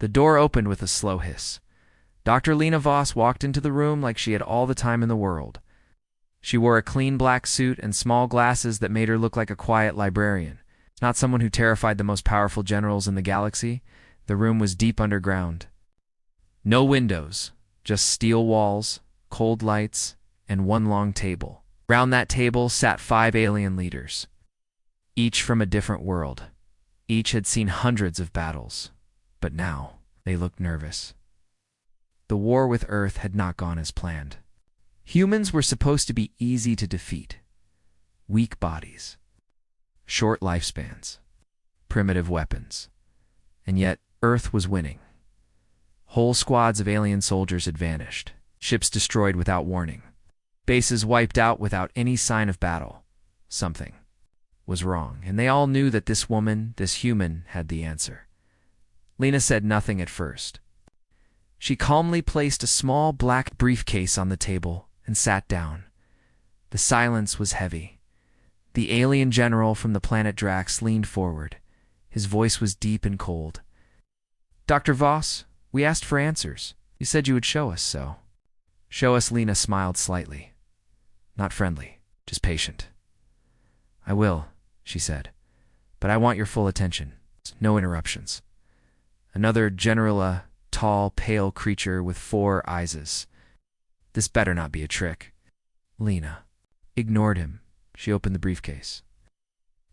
The door opened with a slow hiss. Dr. Lena Voss walked into the room like she had all the time in the world. She wore a clean black suit and small glasses that made her look like a quiet librarian, not someone who terrified the most powerful generals in the galaxy. The room was deep underground. No windows, just steel walls, cold lights, and one long table. Round that table sat 5 alien leaders, each from a different world. Each had seen hundreds of battles, but now they looked nervous. The war with Earth had not gone as planned. Humans were supposed to be easy to defeat. Weak bodies, short lifespans, primitive weapons. And yet, Earth was winning. Whole squads of alien soldiers had vanished, ships destroyed without warning, bases wiped out without any sign of battle. Something was wrong, and they all knew that this woman, this human, had the answer. Lena said nothing at first. She calmly placed a small black briefcase on the table and sat down. The silence was heavy. The alien general from the planet Drax leaned forward. His voice was deep and cold. "Dr. Voss, we asked for answers. You said you would show us so." "Show us," Lena smiled slightly. Not friendly, just patient. "I will," she said, "but I want your full attention. No interruptions." Another general, a tall, pale creature with 4 eyes. This better not be a trick. Lena ignored him. She opened the briefcase.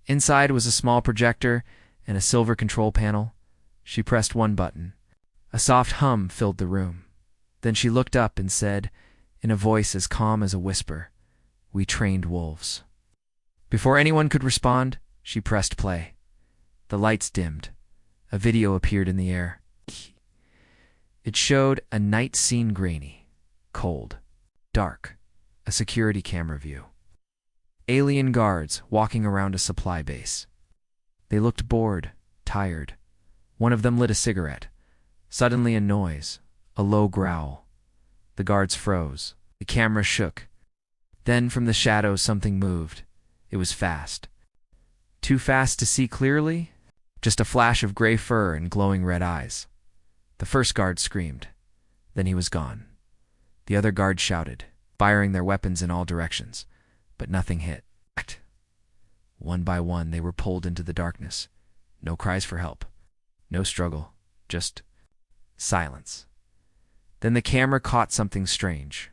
Inside was a small projector and a silver control panel. She pressed one button. A soft hum filled the room. Then she looked up and said, in a voice as calm as a whisper, "We trained wolves." Before anyone could respond, she pressed play. The lights dimmed. A video appeared in the air. It showed a night scene, grainy, cold, dark, a security camera view. Alien guards walking around a supply base. They looked bored, tired. One of them lit a cigarette. Suddenly a noise, a low growl. The guards froze. The camera shook. Then from the shadows something moved. It was fast. Too fast to see clearly? Just a flash of gray fur and glowing red eyes. The first guard screamed. Then he was gone. The other guards shouted, firing their weapons in all directions, but nothing hit. One by one they were pulled into the darkness. No cries for help. No struggle. Just silence. Then the camera caught something strange.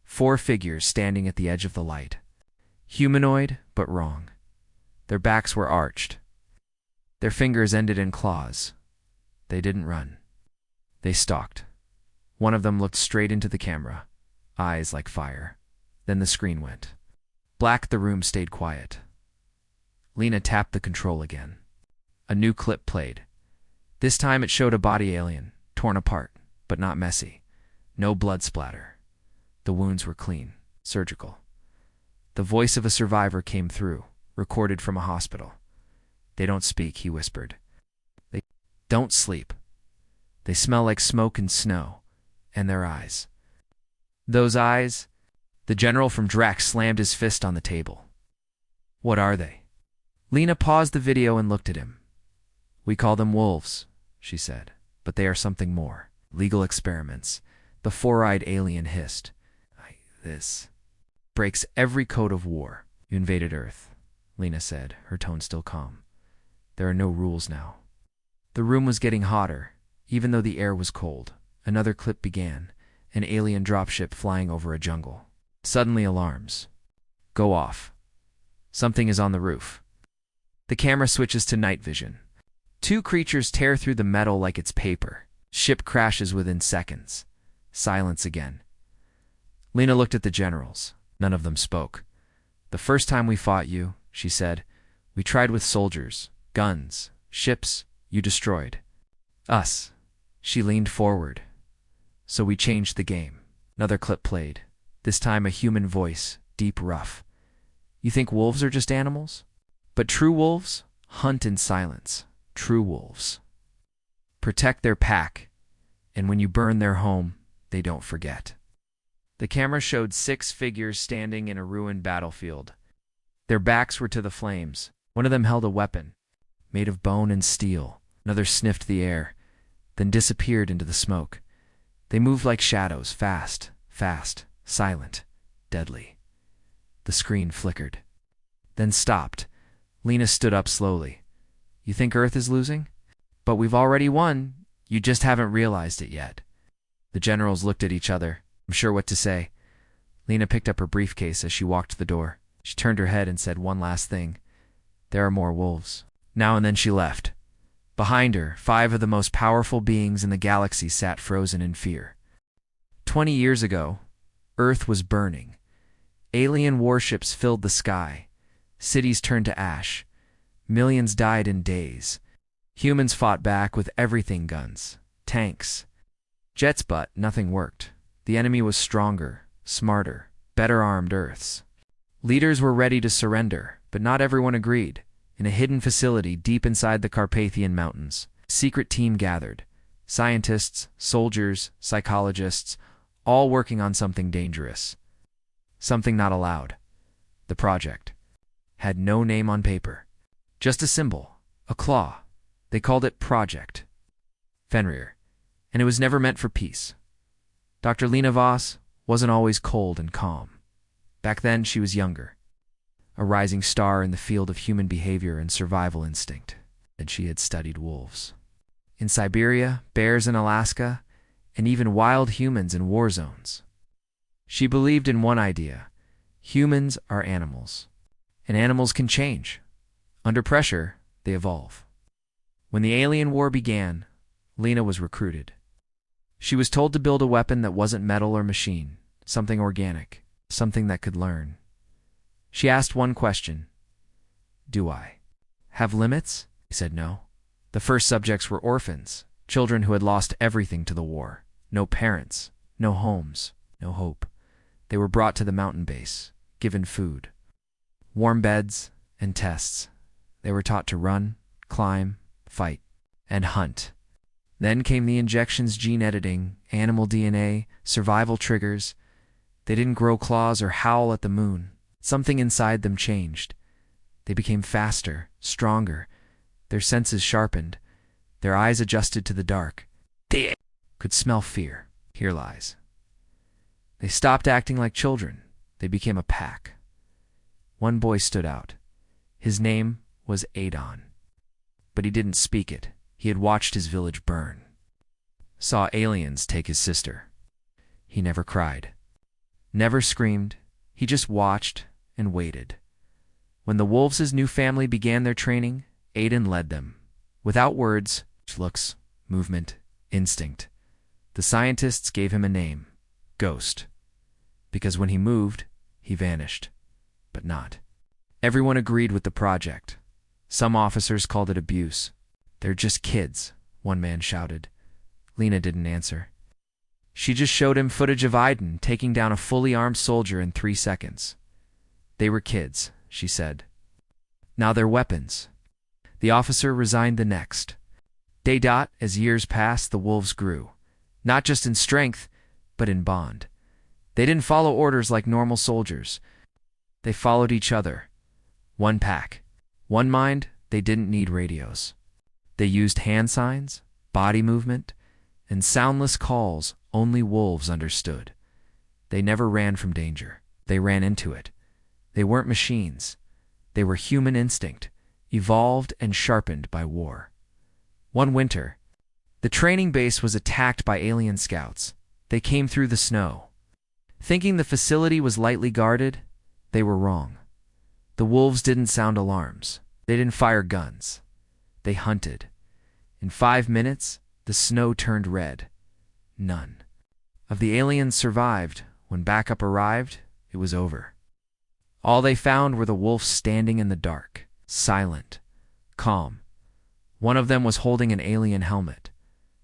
4 figures standing at the edge of the light. Humanoid, but wrong. Their backs were arched. Their fingers ended in claws. They didn't run. They stalked. One of them looked straight into the camera, eyes like fire. Then the screen went black. The room stayed quiet. Lena tapped the control again. A new clip played. This time it showed a body alien, torn apart, but not messy. No blood splatter. The wounds were clean, surgical. The voice of a survivor came through, recorded from a hospital. "They don't speak," he whispered. "They don't sleep. They smell like smoke and snow, and their eyes." Those eyes? The general from Drax slammed his fist on the table. "What are they?" Lena paused the video and looked at him. "We call them wolves," she said, "but they are something more. Legal experiments." The 4-eyed alien hissed. "This breaks every code of war." "You invaded Earth," Lena said, her tone still calm. "There are no rules now." The room was getting hotter, even though the air was cold. Another clip began, an alien dropship flying over a jungle. Suddenly alarms go off. Something is on the roof. The camera switches to night vision. 2 creatures tear through the metal like it's paper. Ship crashes within seconds. Silence again. Lena looked at the generals. None of them spoke. "The first time we fought you," she said, "we tried with soldiers, guns, ships. You destroyed us." She leaned forward. "So we changed the game." Another clip played. This time a human voice, deep, rough. "You think wolves are just animals? But true wolves hunt in silence. True wolves protect their pack, and when you burn their home, they don't forget." The camera showed 6 figures standing in a ruined battlefield. Their backs were to the flames. One of them held a weapon, made of bone and steel. Another sniffed the air. then disappeared into the smoke. They moved like shadows, fast, silent, deadly. The screen flickered, then stopped. Lena stood up slowly. You think Earth is losing? But we've already won. You just haven't realized it yet. The generals looked at each other, unsure what to say. Lena picked up her briefcase as she walked to the door. She turned her head and said one last thing. There are more wolves. Now and then she left. Behind her, 5 of the most powerful beings in the galaxy sat frozen in fear. 20 years ago, Earth was burning. Alien warships filled the sky. Cities turned to ash. Millions died in days. Humans fought back with everything: guns, tanks, jets, but nothing worked. The enemy was stronger, smarter, better armed Earths. Leaders were ready to surrender, but not everyone agreed. In a hidden facility deep inside the Carpathian Mountains, a secret team gathered. Scientists, soldiers, psychologists, all working on something dangerous. Something not allowed. The project had no name on paper. Just a symbol, a claw. They called it Project Fenrir, and it was never meant for peace. Dr. Lena Voss wasn't always cold and calm. Back then, she was younger, a rising star in the field of human behavior and survival instinct, and she had studied wolves. In Siberia, bears in Alaska, and even wild humans in war zones. She believed in one idea: humans are animals, and animals can change. Under pressure, they evolve. When the alien war began, Lena was recruited. She was told to build a weapon that wasn't metal or machine, something organic, something that could learn. She asked one question: do I have limits? He said no. The first subjects were orphans, children who had lost everything to the war. No parents, no homes, no hope. They were brought to the mountain base, given food, warm beds, and tests. They were taught to run, climb, fight, and hunt. Then came the injections, gene editing, animal DNA, survival triggers. They didn't grow claws or howl at the moon. Something inside them changed. They became faster, stronger. Their senses sharpened. Their eyes adjusted to the dark. They could smell fear. Here lies. They stopped acting like children. They became a pack. One boy stood out. His name was Adon. But he didn't speak it. He had watched his village burn. Saw aliens take his sister. He never cried. Never screamed. He just watched and waited. When the wolves' new family began their training, Adon led them. Without words, looks, movement, instinct. The scientists gave him a name: Ghost. Because when he moved, he vanished. But not. Everyone agreed with the project. Some officers called it abuse. They're just kids, one man shouted. Lena didn't answer. She just showed him footage of Iden taking down a fully armed soldier in 3 seconds. They were kids, she said. Now they're weapons. The officer resigned the next. As years passed, the wolves grew. Not just in strength, but in bond. They didn't follow orders like normal soldiers. They followed each other. One pack. One mind. They didn't need radios. They used hand signs, body movement, and soundless calls only wolves understood. They never ran from danger. They ran into it. They weren't machines. They were human instinct, evolved and sharpened by war. One winter, the training base was attacked by alien scouts. They came through the snow. Thinking the facility was lightly guarded, they were wrong. The wolves didn't sound alarms. They didn't fire guns. They hunted. In 5 minutes, the snow turned red. None of the aliens survived. When backup arrived, it was over. All they found were the wolves standing in the dark, silent, calm. One of them was holding an alien helmet.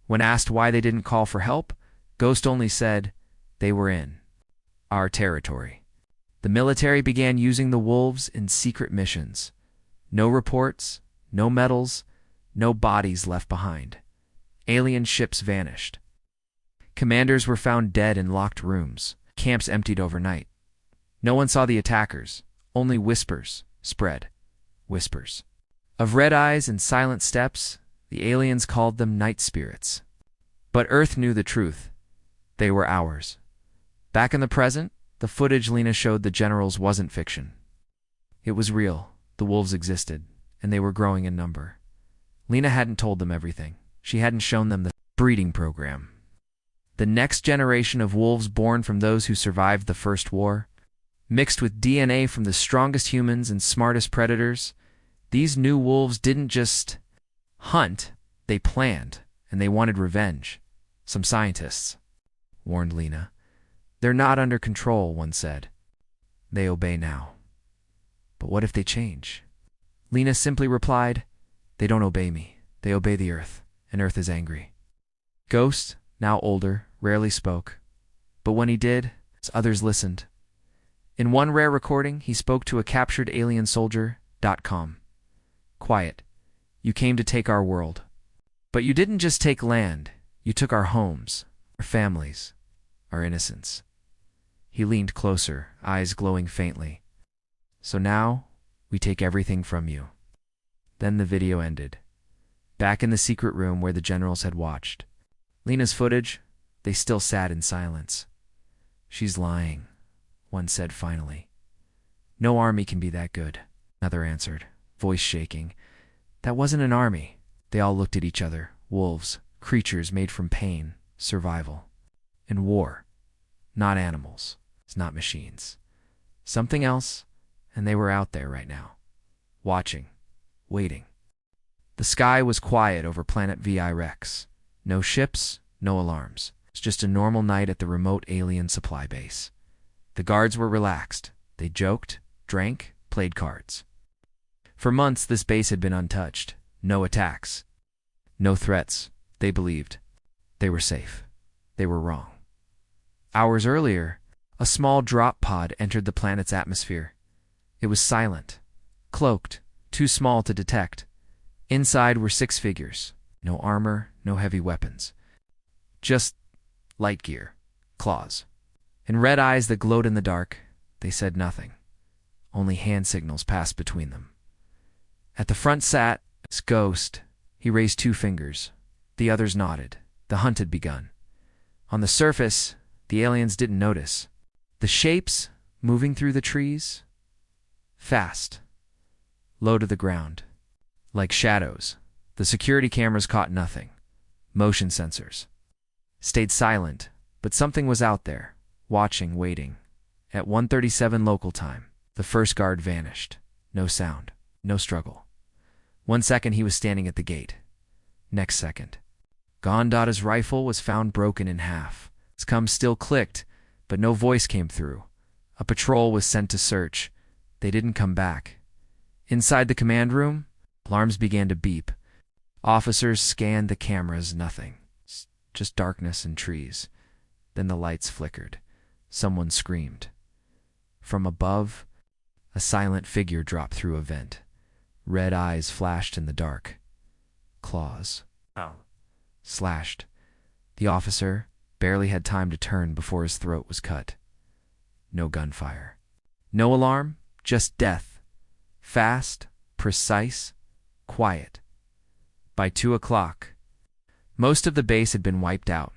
When asked why they didn't call for help, Ghost only said, they were in our territory. The military began using the wolves in secret missions. No reports, no medals, no bodies left behind. Alien ships vanished. Commanders were found dead in locked rooms. Camps emptied overnight. No one saw the attackers. Only whispers spread. Whispers. Of red eyes and silent steps, the aliens called them night spirits. But Earth knew the truth. They were ours. Back in the present, the footage Lena showed the generals wasn't fiction. It was real. The wolves existed, and they were growing in number. Lena hadn't told them everything. She hadn't shown them the breeding program. The next generation of wolves born from those who survived the First War, mixed with DNA from the strongest humans and smartest predators, these new wolves didn't just hunt, they planned, and they wanted revenge. Some scientists warned Lena. They're not under control, one said. They obey now. But what if they change? Lena simply replied, they don't obey me. They obey the Earth, and Earth is angry. Ghost, now older, rarely spoke. But when he did, others listened. In one rare recording, he spoke to a captured alien soldier. .com. Quiet. You came to take our world. But you didn't just take land. You took our homes, our families, our innocence. He leaned closer, eyes glowing faintly. So now, we take everything from you. Then the video ended. Back in the secret room where the generals had watched. Lena's footage, they still sat in silence. She's lying, one said finally. No army can be that good, another answered, voice shaking. That wasn't an army. They all looked at each other, wolves, creatures made from pain, survival. And war. Not animals. It's not machines. Something else, and they were out there right now. Watching. Waiting. The sky was quiet over planet VI Rex. No ships, no alarms. It's just a normal night at the remote alien supply base. The guards were relaxed. They joked, drank, played cards. For months, this base had been untouched. No attacks. No threats. They believed. They were safe. They were wrong. Hours earlier, a small drop pod entered the planet's atmosphere. It was silent, cloaked, too small to detect. Inside were 6 figures. No armor, no heavy weapons. Just light gear, claws, and red eyes that glowed in the dark. They said nothing. Only hand signals passed between them. At the front sat this ghost. He raised 2 fingers. The others nodded. The hunt had begun. On the surface, the aliens didn't notice. The shapes moving through the trees? Fast. Low to the ground. Like shadows. The security cameras caught nothing. Motion sensors. Stayed silent, but something was out there, watching, waiting. At 1:37 local time, the first guard vanished. No sound. No struggle. 1 second he was standing at the gate. Next second. Gondada's rifle was found broken in half. His cum still clicked, but no voice came through. A patrol was sent to search. They didn't come back. Inside the command room, alarms began to beep. Officers scanned the cameras, nothing. Just darkness and trees. Then the lights flickered. Someone screamed. From above, a silent figure dropped through a vent. Red eyes flashed in the dark. Claws. Slashed. The officer barely had time to turn before his throat was cut. No gunfire. No alarm, just death. Fast, precise, quiet. By 2 o'clock, most of the base had been wiped out.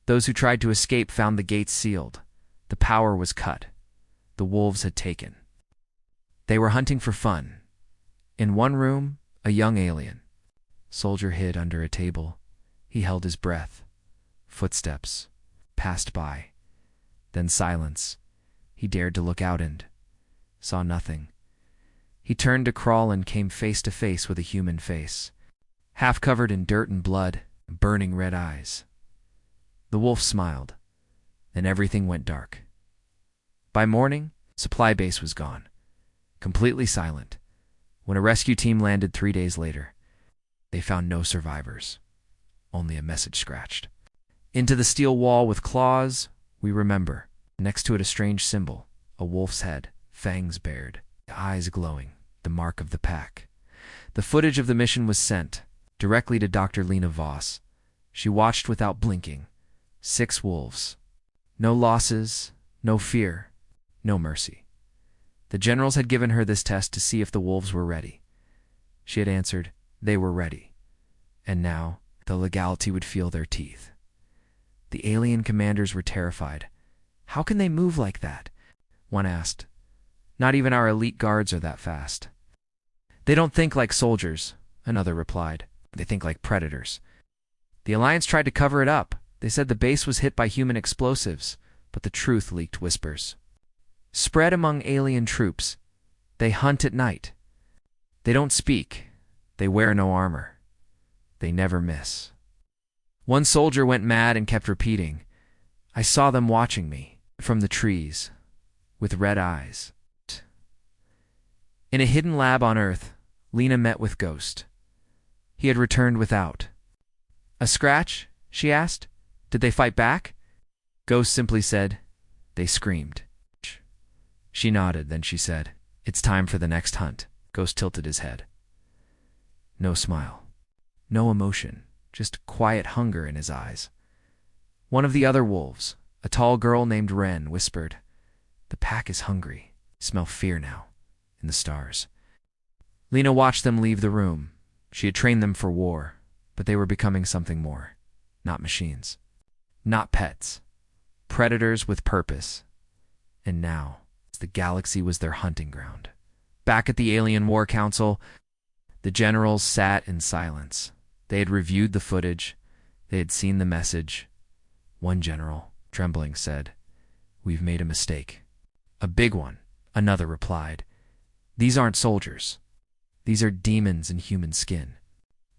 Those who tried to escape found the gates sealed. The power was cut. The wolves had taken. They were hunting for fun. In one room, a young alien. Soldier hid under a table. He held his breath. Footsteps passed by. Then silence. He dared to look out and saw nothing. He turned to crawl and came face to face with a human face, half covered in dirt and blood, burning red eyes. The wolf smiled. Then everything went dark. By morning, supply base was gone. Completely silent. When a rescue team landed 3 days later, they found no survivors. Only a message scratched. Into the steel wall with claws, we remember. Next to it a strange symbol, a wolf's head, fangs bared, eyes glowing, the mark of the pack. The footage of the mission was sent directly to Dr. Lena Voss. She watched without blinking. 6 wolves. No losses, no fear, no mercy. The generals had given her this test to see if the wolves were ready. She had answered, they were ready. And now, the legality would feel their teeth. The alien commanders were terrified. "How can they move like that?" one asked. "Not even our elite guards are that fast." "They don't think like soldiers," another replied. "They think like predators." The Alliance tried to cover it up. They said the base was hit by human explosives, but the truth leaked whispers. Spread among alien troops. They hunt at night. They don't speak. They wear no armor. They never miss. One soldier went mad and kept repeating, "I saw them watching me from the trees with red eyes." In a hidden lab on Earth, Lena met with Ghost. He had returned without. "A scratch?" she asked. "Did they fight back?" Ghost simply said, "They screamed." She nodded, then she said, "It's time for the next hunt." Ghost tilted his head. No smile. No emotion, just quiet hunger in his eyes. One of the other wolves, a tall girl named Wren, whispered, "The pack is hungry. Smell fear now, in the stars." Lena watched them leave the room. She had trained them for war, but they were becoming something more. Not machines. Not pets. Predators with purpose. And now, the galaxy was their hunting ground. Back at the Alien War Council, the generals sat in silence. They had reviewed the footage. They had seen the message. One general, trembling, said, "We've made a mistake." "A big one," another replied. "These aren't soldiers. These are demons in human skin."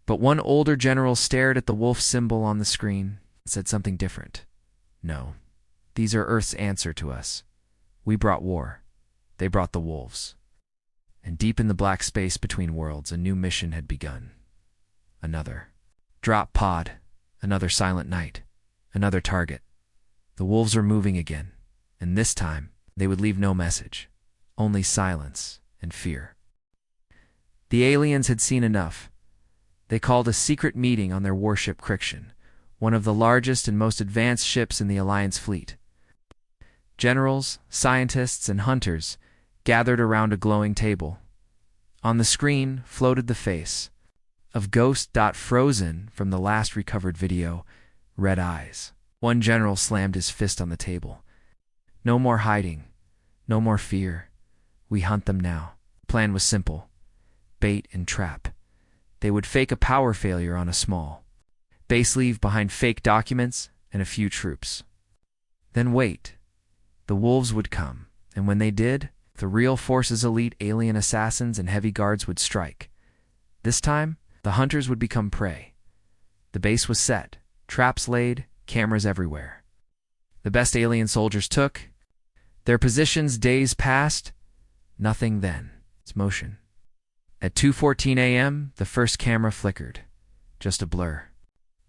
But one older general stared at the wolf symbol on the screen and said something different. "No, these are Earth's answer to us. We brought war. They brought the wolves." And deep in the black space between worlds, a new mission had begun. Another. Drop pod. Another silent night. Another target. The wolves were moving again, and this time they would leave no message. Only silence and fear. The aliens had seen enough. They called a secret meeting on their warship Criction, one of the largest and most advanced ships in the Alliance fleet. Generals, scientists, and hunters gathered around a glowing table. On the screen floated the face of Ghost. Frozen from the last recovered video, red eyes. One general slammed his fist on the table. "No more hiding. No more fear. We hunt them now." The plan was simple. Bait and trap. They would fake a power failure on a small base, leave behind fake documents and a few troops. Then wait. The wolves would come, and when they did, the real force's elite alien assassins and heavy guards would strike. This time, the hunters would become prey. The base was set, traps laid, cameras everywhere. The best alien soldiers took their positions. Days passed. Nothing then. It's motion. At 2:14 a.m., the first camera flickered. Just a blur.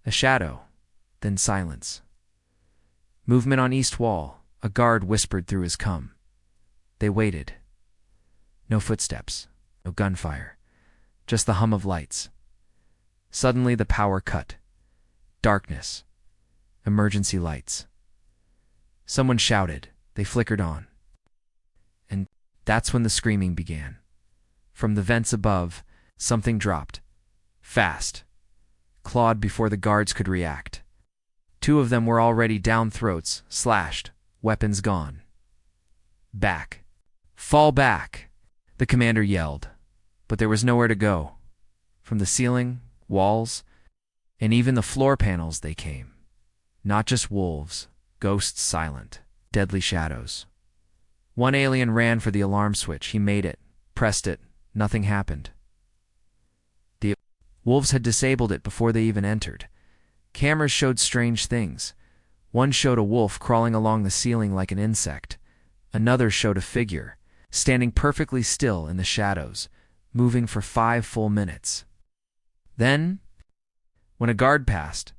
A shadow. Then silence. Movement on east wall. A guard whispered through his cum. They waited. No footsteps. No gunfire. Just the hum of lights. Suddenly the power cut. Darkness. Emergency lights. Someone shouted. They flickered on. And that's when the screaming began. From the vents above, something dropped. Fast. Clawed before the guards could react. Two of them were already down, throats slashed, weapons gone. "Back. Fall back," the commander yelled. But there was nowhere to go. From the ceiling, walls, and even the floor panels they came. Not just wolves, ghosts silent, deadly shadows. One alien ran for the alarm switch. He made it, pressed it. Nothing happened. The wolves had disabled it before they even entered. Cameras showed strange things. One showed a wolf crawling along the ceiling like an insect. Another showed a figure, standing perfectly still in the shadows, moving for 5 full minutes. Then, when a guard passed,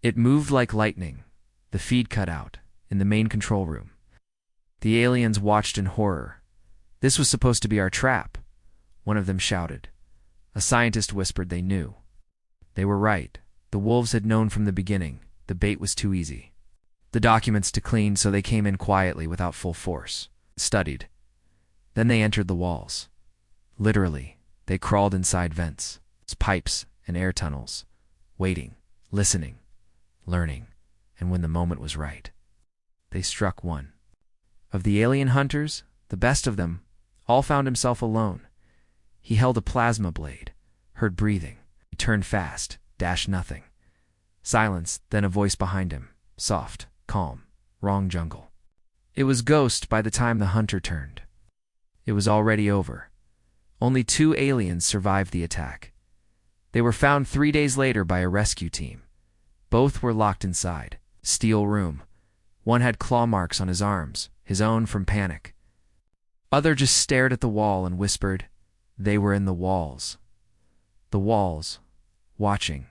it moved like lightning. The feed cut out, in the main control room. The aliens watched in horror. "This was supposed to be our trap," one of them shouted. A scientist whispered they knew. They were right. The wolves had known from the beginning. The bait was too easy. The documents to clean, so they came in quietly without full force. Studied. Then they entered the walls. Literally, they crawled inside vents, pipes, and air tunnels, waiting, listening, learning, And when the moment was right, they struck one. Of the alien hunters, the best of them, all found himself alone. He held a plasma blade, heard breathing. He turned fast, dashed nothing. Silence, then a voice behind him, soft, calm, wrong jungle. It was Ghost by the time the hunter turned. It was already over. Only 2 aliens survived the attack. They were found 3 days later by a rescue team. Both were locked inside. Steel room. One had claw marks on his arms, his own from panic. Other just stared at the wall and whispered, they were in the walls. The walls. Watching.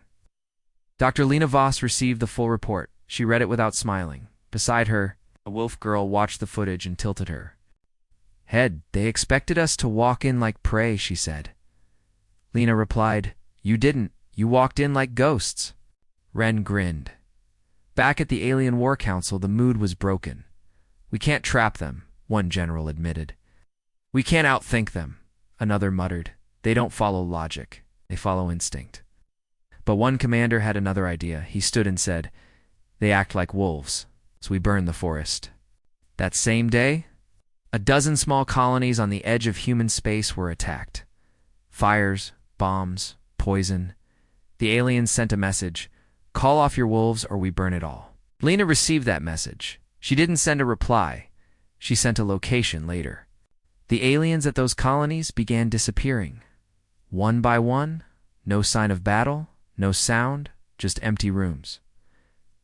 Dr. Lena Voss received the full report. She read it without smiling. Beside her, a wolf girl watched the footage and tilted her head. They expected us to walk in like prey, she said. Lena replied, you didn't. You walked in like ghosts. Ren grinned. Back at the Alien War Council, the mood was broken. We can't trap them, one general admitted. We can't outthink them, another muttered. They don't follow logic. They follow instinct. But one commander had another idea. He stood and said, they act like wolves, so we burn the forest. That same day, a dozen small colonies on the edge of human space were attacked. Fires, bombs, poison. The aliens sent a message, call off your wolves or we burn it all. Lena received that message. She didn't send a reply. She sent a location later. The aliens at those colonies began disappearing. One by one, no sign of battle, no sound, just empty rooms.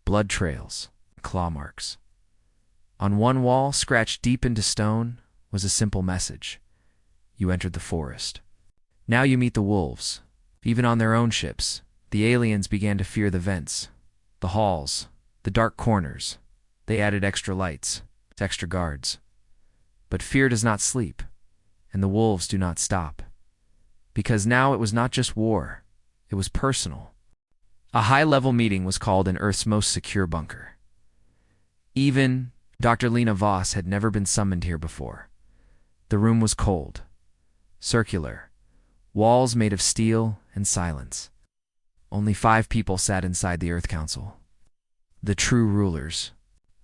Blood trails, claw marks. On one wall, scratched deep into stone, was a simple message. You entered the forest. Now you meet the wolves. Even on their own ships, the aliens began to fear the vents, the halls, the dark corners. They added extra lights, extra guards. But fear does not sleep, and the wolves do not stop. Because now it was not just war, it was personal. A high-level meeting was called in Earth's most secure bunker. Even Dr. Lena Voss had never been summoned here before. The room was cold, circular, walls made of steel and silence. Only 5 people sat inside the Earth Council. The true rulers.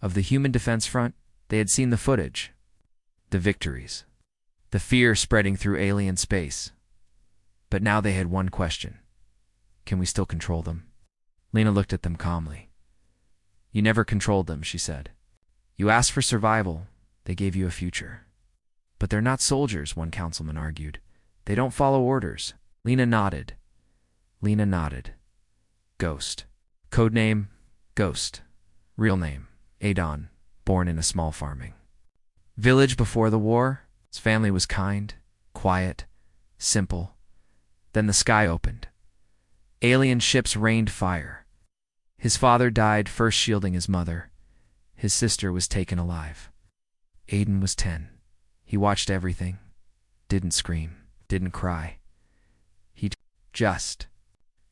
Of the Human Defense Front, they had seen the footage, the victories, the fear spreading through alien space. But now they had one question. Can we still control them? Lena looked at them calmly. You never controlled them, she said. You asked for survival, they gave you a future. But they're not soldiers, one councilman argued. They don't follow orders. Lena nodded. Lena nodded. Ghost. Codename, Ghost. Real name, Adon, born in a small farming village before the war. His family was kind, quiet, simple. Then the sky opened. Alien ships rained fire. His father died first shielding his mother. His sister was taken alive. Aiden was 10. He watched everything. Didn't scream. Didn't cry. He just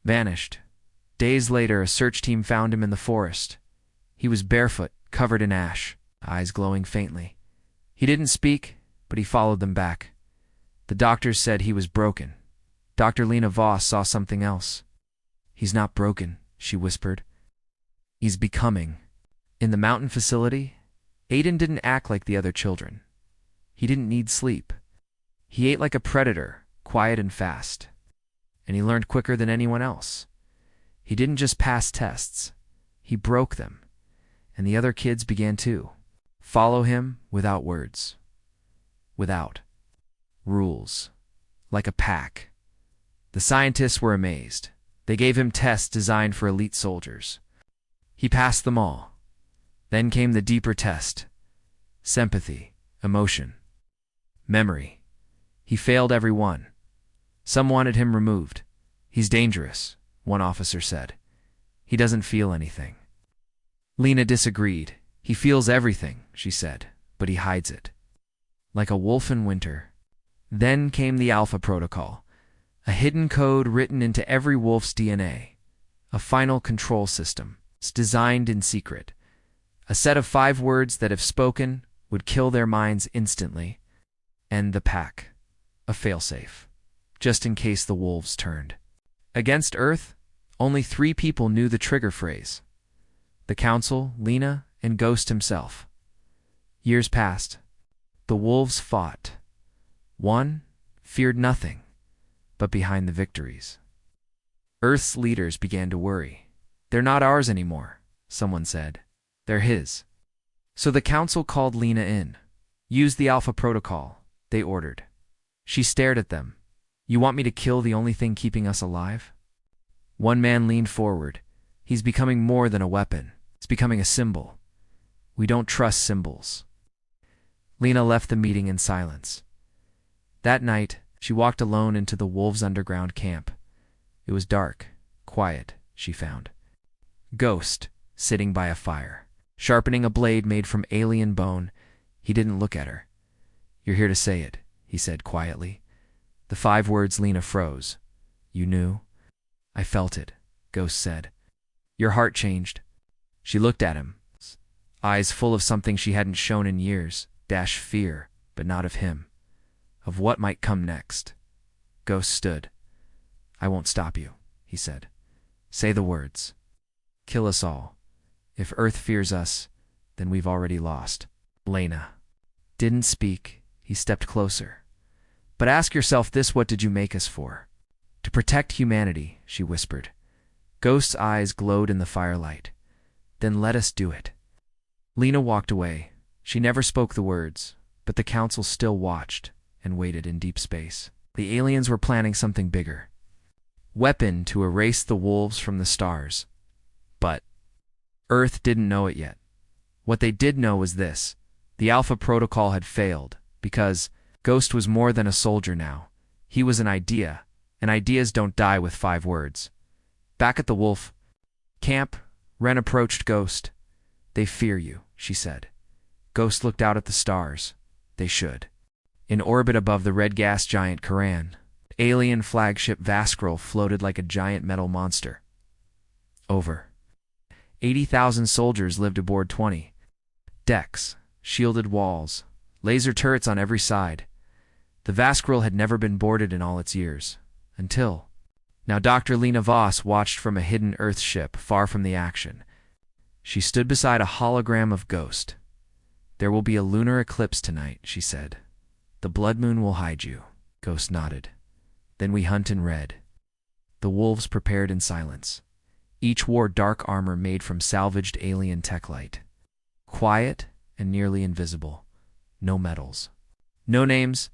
vanished. Days later, a search team found him in the forest. He was barefoot, covered in ash, eyes glowing faintly. He didn't speak, but he followed them back. The doctors said he was broken. Dr. Lena Voss saw something else. He's not broken, she whispered. He's becoming. In the mountain facility, Aiden didn't act like the other children. He didn't need sleep. He ate like a predator, quiet and fast. And he learned quicker than anyone else. He didn't just pass tests. He broke them. And the other kids began too. Follow him without words. Without rules. Like a pack. The scientists were amazed. They gave him tests designed for elite soldiers. He passed them all. Then came the deeper test. Sympathy, emotion, memory. He failed every one. Some wanted him removed. He's dangerous, one officer said. He doesn't feel anything. Lena disagreed. He feels everything, she said, but he hides it. Like a wolf in winter. Then came the Alpha Protocol, a hidden code written into every wolf's DNA, a final control system, designed in secret, a set of 5 words that if spoken would kill their minds instantly. End the pack, a failsafe, just in case the wolves turned. Against Earth, only 3 people knew the trigger phrase. The council, Lena, and Ghost himself. Years passed. The wolves fought. One feared nothing but behind the victories. Earth's leaders began to worry. They're not ours anymore, someone said. They're his. So the council called Lena in. Use the Alpha Protocol, they ordered. She stared at them. You want me to kill the only thing keeping us alive? One man leaned forward. He's becoming more than a weapon. It's becoming a symbol. We don't trust symbols. Lena left the meeting in silence. That night, she walked alone into the wolves' underground camp. It was dark, quiet, she found. Ghost, sitting by a fire, sharpening a blade made from alien bone. He didn't look at her. You're here to say it, he said quietly. The 5 words Lena froze. You knew? I felt it, Ghost said. Your heart changed. She looked at him, eyes full of something she hadn't shown in years, fear, but not of him, of what might come next. Ghost stood. I won't stop you, he said. Say the words. Kill us all. If Earth fears us, then we've already lost. Lena didn't speak. He stepped closer. But ask yourself this, what did you make us for? To protect humanity, she whispered. Ghost's eyes glowed in the firelight. Then let us do it. Lena walked away. She never spoke the words, but the council still watched and waited in deep space. The aliens were planning something bigger. Weapon to erase the wolves from the stars. But Earth didn't know it yet. What they did know was this. The Alpha Protocol had failed, because Ghost was more than a soldier now. He was an idea, and ideas don't die with 5 words. Back at the wolf camp, Ren approached Ghost. They fear you, she said. Ghost looked out at the stars. They should. In orbit above the red gas giant Karan, alien flagship Vaskril floated like a giant metal monster. Over. 80,000 soldiers lived aboard 20 decks, shielded walls, laser turrets on every side. The Vaskril had never been boarded in all its years. Until. Now Dr. Lena Voss watched from a hidden Earth ship far from the action. She stood beside a hologram of Ghost. There will be a lunar eclipse tonight, she said. The blood moon will hide you. Ghost nodded. Then we hunt in red. The wolves prepared in silence. Each wore dark armor made from salvaged alien techlite. Quiet and nearly invisible. No medals. No names,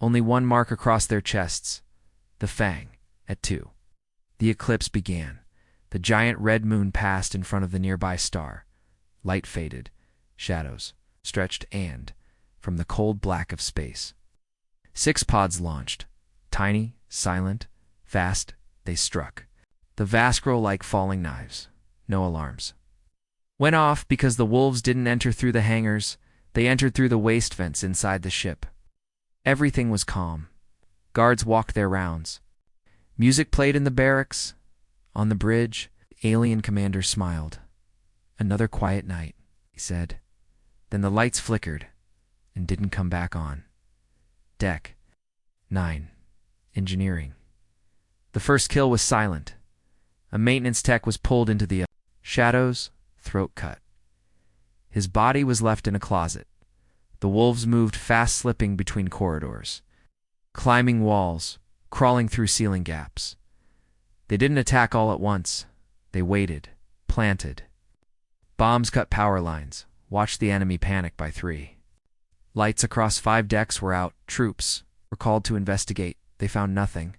only one mark across their chests. The Fang, at 2. The eclipse began. The giant red moon passed in front of the nearby star. Light faded. Shadows stretched and, from the cold black of space. 6 pods launched. Tiny, silent, fast, they struck. The Vaskril like falling knives. No alarms. Went off because the wolves didn't enter through the hangars. They entered through the waste vents inside the ship. Everything was calm. Guards walked their rounds. Music played in the barracks. On the bridge, the alien commander smiled. Another quiet night, he said. Then the lights flickered and didn't come back on. Deck 9. Engineering. The first kill was silent. A maintenance tech was pulled into the shadows, throat cut. His body was left in a closet. The wolves moved fast, slipping between corridors, climbing walls, crawling through ceiling gaps. They didn't attack all at once. They waited, planted. Bombs cut power lines, watched the enemy panic by 3. Lights across 5 decks were out. Troops were called to investigate. They found nothing,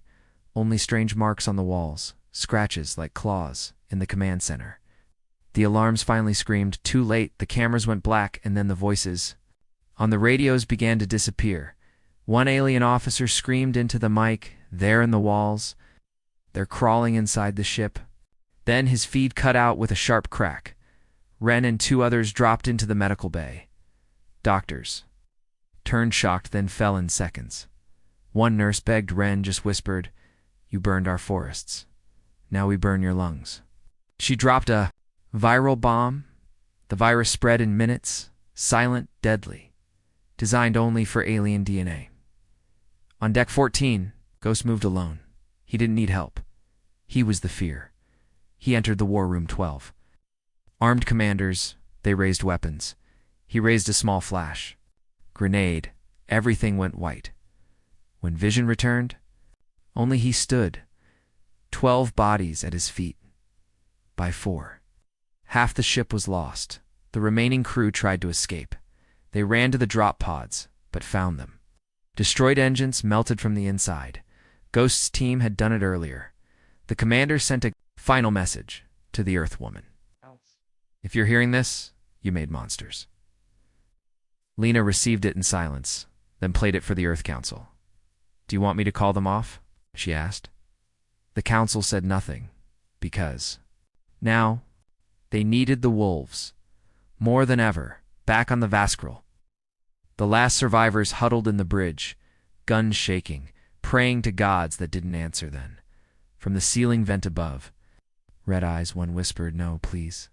only strange marks on the walls, scratches like claws in the command center. The alarms finally screamed. Too late. The cameras went black, and then the voices on the radios began to disappear. One alien officer screamed into the mic, "They're in the walls. They're crawling inside the ship." Then his feed cut out with a sharp crack. Ren and 2 others dropped into the medical bay. Doctors turned shocked, then fell in seconds. One nurse begged. Ren just whispered, "You burned our forests. Now we burn your lungs." She dropped a viral bomb. The virus spread in minutes, silent, deadly, designed only for alien DNA. On deck 14, Ghost moved alone. He didn't need help. He was the fear. He entered the war room 12. Armed commanders, they raised weapons. He raised a small flash. Grenade. Everything went white. When vision returned, only he stood. 12 bodies at his feet. By 4. Half the ship was lost. The remaining crew tried to escape. They ran to the drop pods, but found them. Destroyed engines melted from the inside. Ghost's team had done it earlier. The commander sent a final message to the Earth Woman. If you're hearing this, you made monsters. Lena received it in silence, then played it for the Earth Council. Do you want me to call them off? She asked. The council said nothing, because now they needed the wolves, more than ever, back on the Vaskril. The last survivors huddled in the bridge, guns shaking, praying to gods that didn't answer then. From the ceiling vent above, red eyes, one whispered, "No, please."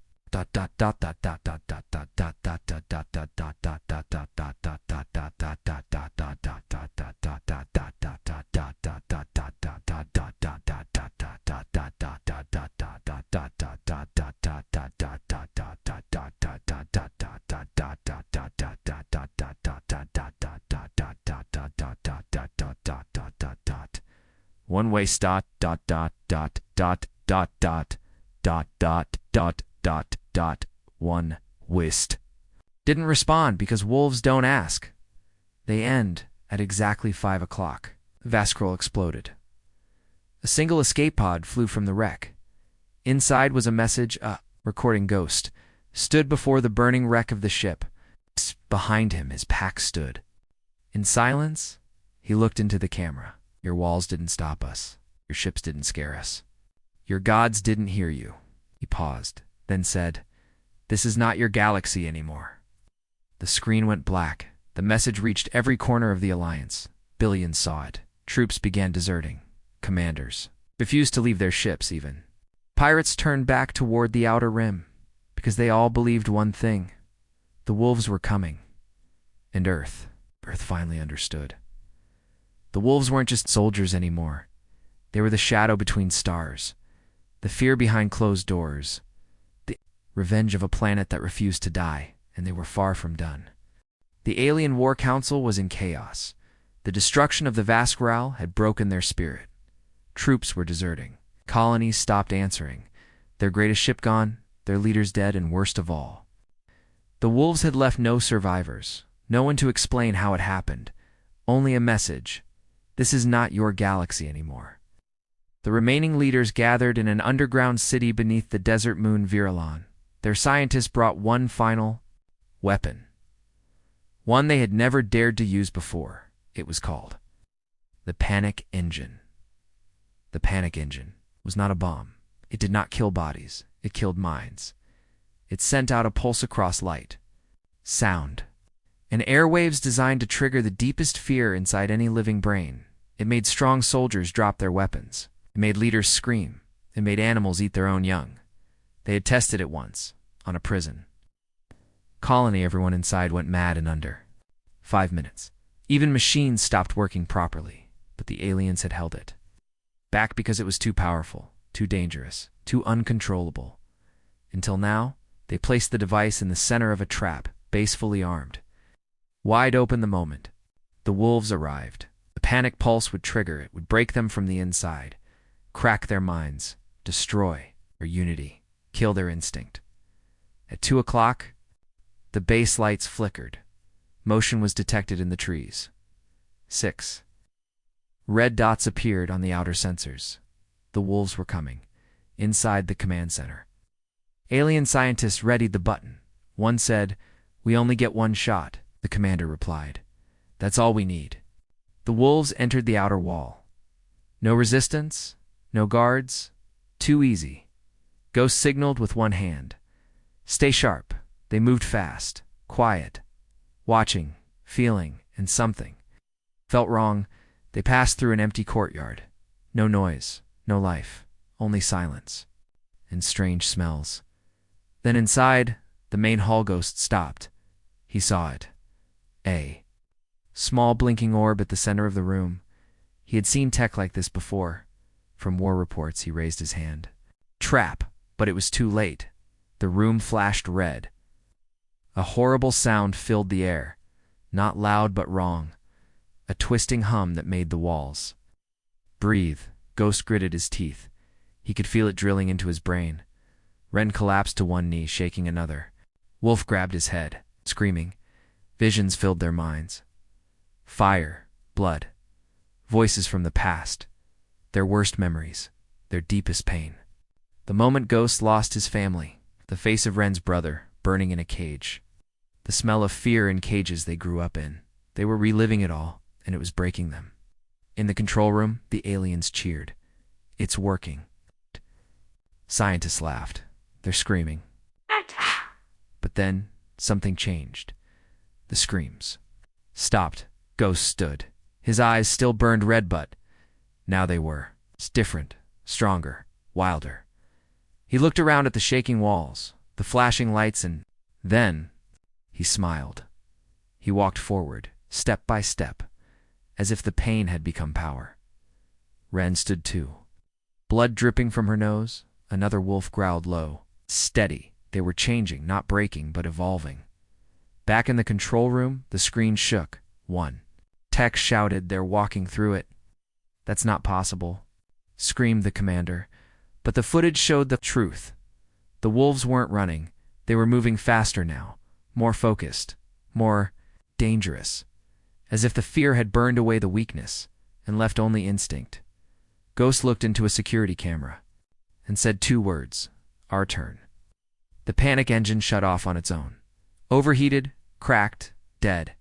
One way dot dot dot dot dot dot dot dot dot dot dot dot one whist. Didn't respond because wolves don't ask. They end at exactly 5 o'clock. Vaskril exploded. A single escape pod flew from the wreck. Inside was a message. Recording Ghost stood before the burning wreck of the ship. Behind him, his pack stood. In silence, he looked into the camera. Your walls didn't stop us. Your ships didn't scare us. Your gods didn't hear you. He paused, then said, "This is not your galaxy anymore." The screen went black. The message reached every corner of the Alliance. Billions saw it. Troops began deserting. Commanders refused to leave their ships even. Pirates turned back toward the Outer Rim, because they all believed one thing. The wolves were coming. And Earth finally understood. The wolves weren't just soldiers anymore. They were the shadow between stars, the fear behind closed doors, the revenge of a planet that refused to die, and they were far from done. The Alien War Council was in chaos. The destruction of the Vaskril had broken their spirit. Troops were deserting. Colonies stopped answering. Their greatest ship gone, their leaders dead, and worst of all, the wolves had left no survivors, no one to explain how it happened, only a message. This is not your galaxy anymore. The remaining leaders gathered in an underground city beneath the desert moon Viralon. Their scientists brought one final weapon. One they had never dared to use before. It was called the Panic Engine. The Panic Engine was not a bomb. It did not kill bodies. It killed minds. It sent out a pulse across light, sound, and airwaves designed to trigger the deepest fear inside any living brain. It made strong soldiers drop their weapons. It made leaders scream. It made animals eat their own young. They had tested it once, on a prison colony. Everyone inside went mad in under 5 minutes. Even machines stopped working properly, but the aliens had held it back because it was too powerful, too dangerous, too uncontrollable. Until now, they placed the device in the center of a trap, base fully armed. Wide open the moment the wolves arrived. The panic pulse would trigger. It would break them from the inside, crack their minds, destroy their unity, kill their instinct. At 2 o'clock, the base lights flickered. Motion was detected in the trees. 6. Red dots appeared on the outer sensors. The wolves were coming. Inside the command center, alien scientists readied the button. One said, "We only get one shot." The commander replied, "That's all we need." The wolves entered the outer wall. No resistance, no guards. Too easy. Ghost signaled with one hand. Stay sharp. They moved fast, quiet, watching, feeling, and something felt wrong. They passed through an empty courtyard. No noise, no life, only silence and strange smells. Then inside, the main hall. Ghost stopped. He saw it. A small blinking orb at the center of the room. He had seen tech like this before. From war reports, he raised his hand. Trap, but it was too late. The room flashed red. A horrible sound filled the air, not loud but wrong, a twisting hum that made the walls. Breathe. Ghost gritted his teeth. He could feel it drilling into his brain. Ren collapsed to one knee, shaking another. Wolf grabbed his head, screaming. Visions filled their minds. Fire, blood, voices from the past, their worst memories, their deepest pain. The moment Ghost lost his family, the face of Ren's brother, burning in a cage. The smell of fear in cages they grew up in. They were reliving it all, and it was breaking them. In the control room, the aliens cheered. It's working. Scientists laughed. They're screaming. But then, something changed. The screams stopped. Ghost stood. His eyes still burned red, but now they were different, stronger, wilder. He looked around at the shaking walls, the flashing lights, and then he smiled. He walked forward, step by step, as if the pain had become power. Ren stood too. Blood dripping from her nose, another wolf growled low. Steady. They were changing, not breaking, but evolving. Back in the control room, the screen shook. One. Tech shouted, "They're walking through it." "That's not possible," screamed the commander. But the footage showed the truth. The wolves weren't running. They were moving faster now, more focused, more dangerous, as if the fear had burned away the weakness and left only instinct. Ghost looked into a security camera and said 2 words, "Our turn." The panic engine shut off on its own. Overheated, cracked, dead.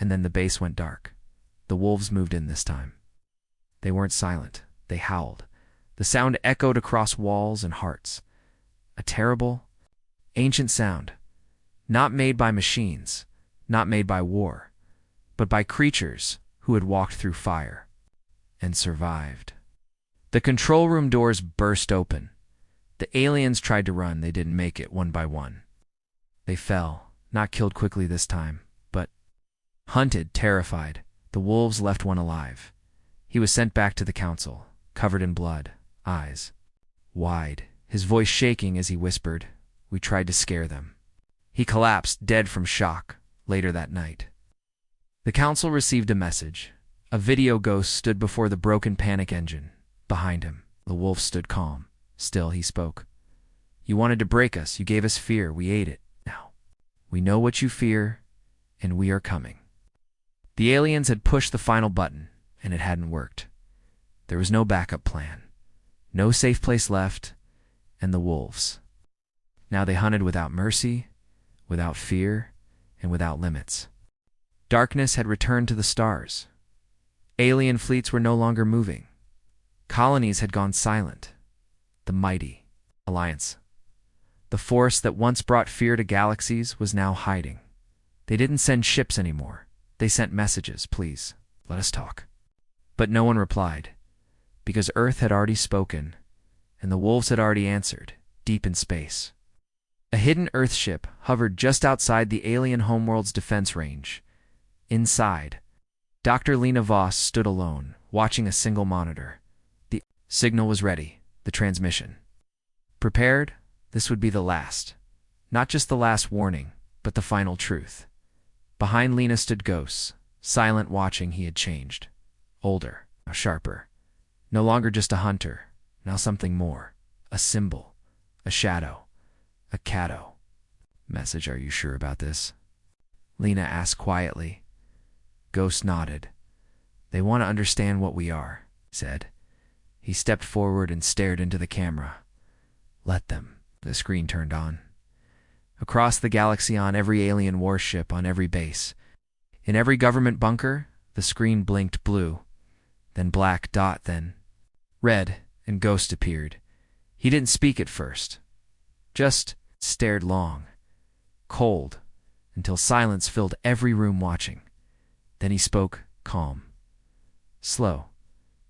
And then the base went dark. The wolves moved in this time. They weren't silent. They howled. The sound echoed across walls and hearts. A terrible, ancient sound, not made by machines, not made by war, but by creatures who had walked through fire and survived. The control room doors burst open. The aliens tried to run. They didn't make it, one by one. They fell, not killed quickly this time, but hunted, terrified. The wolves left one alive. He was sent back to the council, covered in blood, eyes wide, his voice shaking as he whispered, "We tried to scare them." He collapsed, dead from shock, later that night. The council received a message. A video ghost stood before the broken panic engine. Behind him, the wolf stood calm. Still, he spoke. "You wanted to break us. You gave us fear. We ate it. Now, we know what you fear, and we are coming." The aliens had pushed the final button, and it hadn't worked. There was no backup plan, no safe place left, and the wolves. Now they hunted without mercy, without fear, and without limits. Darkness had returned to the stars. Alien fleets were no longer moving. Colonies had gone silent. The mighty alliance, the force that once brought fear to galaxies, was now hiding. They didn't send ships anymore. They sent messages, "Please, let us talk." But no one replied, because Earth had already spoken, and the wolves had already answered, deep in space. A hidden Earth ship hovered just outside the alien homeworld's defense range. Inside, Dr. Lena Voss stood alone, watching a single monitor. The signal was ready, the transmission. Prepared, this would be the last. Not just the last warning, but the final truth. Behind Lena stood Ghost, silent, watching. He had changed. Older, now sharper. No longer just a hunter, now something more. A symbol, a shadow, a cato. "Message, are you sure about this?" Lena asked quietly. Ghost nodded. "They want to understand what we are," he said. He stepped forward and stared into the camera. "Let them." The screen turned on. Across the galaxy, on every alien warship, on every base, in every government bunker, the screen blinked blue, then black dot, then red, and Ghost appeared. He didn't speak at first, just stared long, cold, until silence filled every room watching. Then he spoke, calm, slow.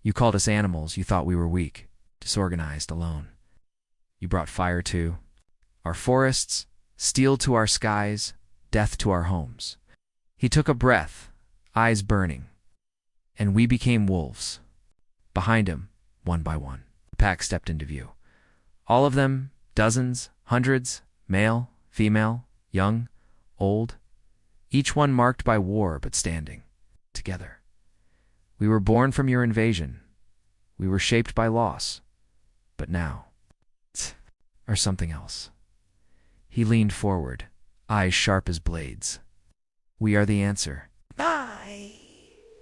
"You called us animals. You thought we were weak, disorganized, alone. You brought fire to our forests, steel to our skies, death to our homes." He took a breath, eyes burning. "And we became wolves." Behind him, one by one, the pack stepped into view. All of them, dozens, hundreds, Male, female, young, old, each one marked by war but standing together. We were born from your invasion. We were shaped by loss. But now, or something else. He leaned forward, eyes sharp as blades. We are the answer. Bye.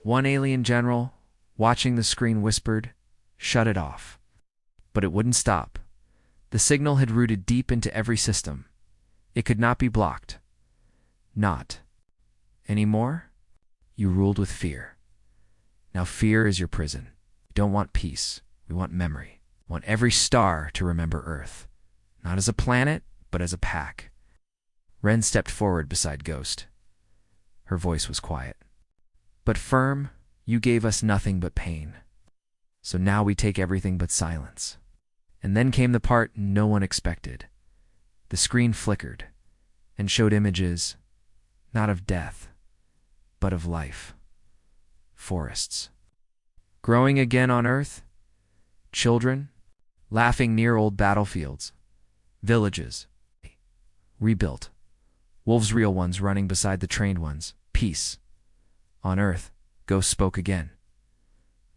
One alien general, watching the screen, whispered, "Shut it off." But it wouldn't stop. The signal had rooted deep into every system. It could not be blocked. Not anymore? You ruled with fear. Now fear is your prison. We don't want peace. We want memory. We want every star to remember Earth. Not as a planet, but as a pack. Ren stepped forward beside Ghost. Her voice was quiet. But firm, you gave us nothing but pain. So now we take everything but silence. And then came the part no one expected. The screen flickered and showed images, not of death, but of life. Forests. Growing again on Earth. Children, laughing near old battlefields. Villages, rebuilt. Wolves, real ones, running beside the trained ones. Peace. On Earth, Ghost spoke again.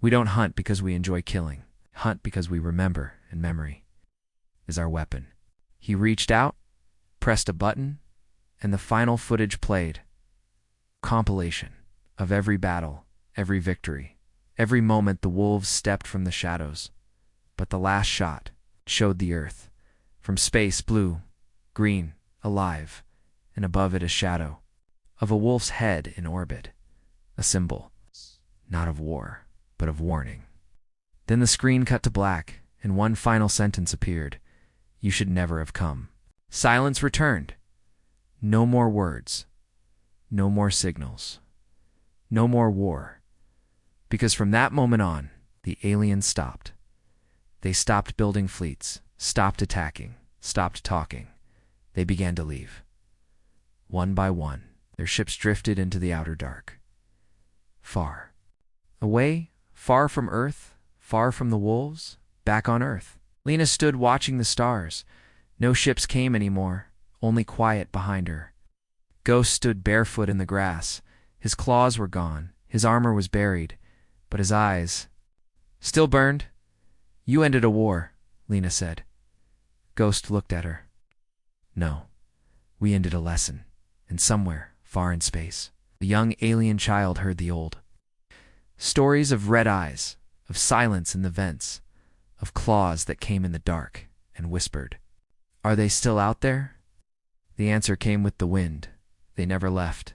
We don't hunt because we enjoy killing. Hunt because we remember, and memory is our weapon. He reached out, pressed a button, and the final footage played. Compilation of every battle, every victory, every moment the wolves stepped from the shadows. But the last shot showed the Earth. From space, blue, green, alive, and above it a shadow of a wolf's head in orbit, a symbol, not of war, but of warning. Then the screen cut to black, and one final sentence appeared. You should never have come. Silence returned. No more words. No more signals. No more war. Because from that moment on, the aliens stopped. They stopped building fleets, stopped attacking, stopped talking. They began to leave. One by one, their ships drifted into the outer dark. Far away, far from Earth, far from the wolves, back on Earth. Lena stood watching the stars. No ships came anymore, only quiet behind her. Ghost stood barefoot in the grass. His claws were gone, his armor was buried, but his eyes still burned. You ended a war, Lena said. Ghost looked at her. No, we ended a lesson, and somewhere, far in space, the young alien child heard the old stories of red eyes, of silence in the vents, of claws that came in the dark and whispered. Are they still out there? The answer came with the wind. They never left.